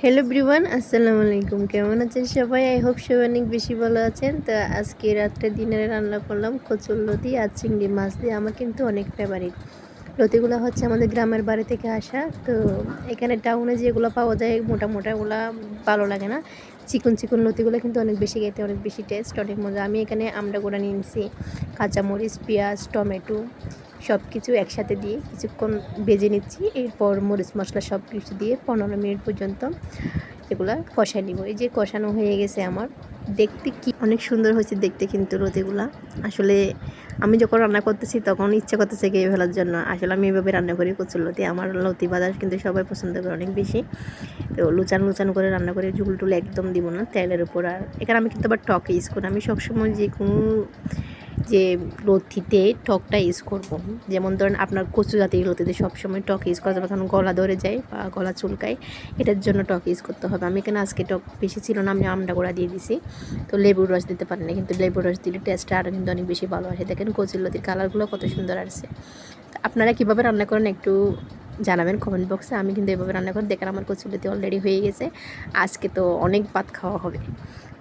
Hello everyone, আসসালামু আলাইকুম। কেমন আছেন সবাই? আই হোপ সবাই অনেক বেশি ভালো আছেন। তো আজকে রাত্রে দিনের রান্না করলাম কচুরলতি আর চিংড়ি মাছ দিয়ে। আমার কিন্তু অনেক ফেভারিট। লতিগুলো হচ্ছে আমাদের গ্রামের বাড়ি থেকে আসা। তো এখানে টাউনে যেগুলো পাওয়া যায় মোটা মোটা, ওগুলা ভালো লাগে না। চিকন চিকন লতিগুলো কিন্তু অনেক বেশি খেতে, অনেক বেশি টেস্ট, অনেক মজা। আমি এখানে আমড়া গোড়া নিয়ে নিছি, কাঁচামরিচ, পেঁয়াজ, টমেটো সব কিছু একসাথে দিয়ে কিছুক্ষণ ভেজে নিচ্ছি। এরপর মরিচ মশলা সব কিছু দিয়ে 15 মিনিট পর্যন্ত এগুলা কষাই নিব। এই যে কষানো হয়ে গেছে আমার, দেখতে কি অনেক সুন্দর হয়েছে দেখতে কিন্তু লতিগুলা। আসলে আমি যখন রান্না করতেছি তখন ইচ্ছা করতেছে খেয়ে ফেলার জন্য। আসলে আমি এভাবে রান্না করি কচুরলতি। আমার লতি বাজার কিন্তু সবাই পছন্দ করে অনেক বেশি। তো লুচান লুচান করে রান্না করে, ঝুল টুল একদম দিব না তেলের উপর। আর এখানে আমি কিন্তু আবার টক ইউজ করি। আমি সবসময় যে কোনো যে লতিতে টকটা ইউজ করব। যেমন ধরেন আপনার কচু জাতীয় লতিতে সবসময় টক ইউজ করা যাবে, কারণ গলা ধরে যায় বা গলা চুলকায়, এটার জন্য টক ইউজ করতে হবে। আমি এখানে আজকে টক বেশি ছিল না, আমি আমড়া গোড়া দিয়ে দিছি। তো লেবুর রস দিতে পারি না, কিন্তু লেবুর রস দিলে টেস্টটা আরও কিন্তু অনেক বেশি ভালো আসে। দেখেন কচুর লতির কালারগুলো কত সুন্দর আসছে। আপনারা কীভাবে রান্না করেন একটু জানাবেন কমেন্ট বক্সে। আমি কিন্তু এভাবে রান্না করি। দেখেন আমার কচুরলতি অলরেডি হয়ে গেছে। আজকে তো অনেক ভাত খাওয়া হবে।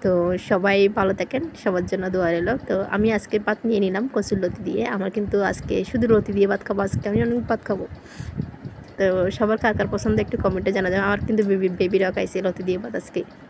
তো সবাই ভালো থাকেন, সবার জন্য দোয়া রইল। তো আমি আজকে ভাত নিয়ে নিলাম কচুরলতি দিয়ে। আমার কিন্তু আজকে শুধু লতি দিয়ে ভাত খাবো, আজকে আমি অনেক ভাত খাবো। তো সবার কার কার পছন্দ একটু কমেন্টে জানা যাবে। আমার কিন্তু বেবিরাও খাইছে লতি দিয়ে ভাত আজকে।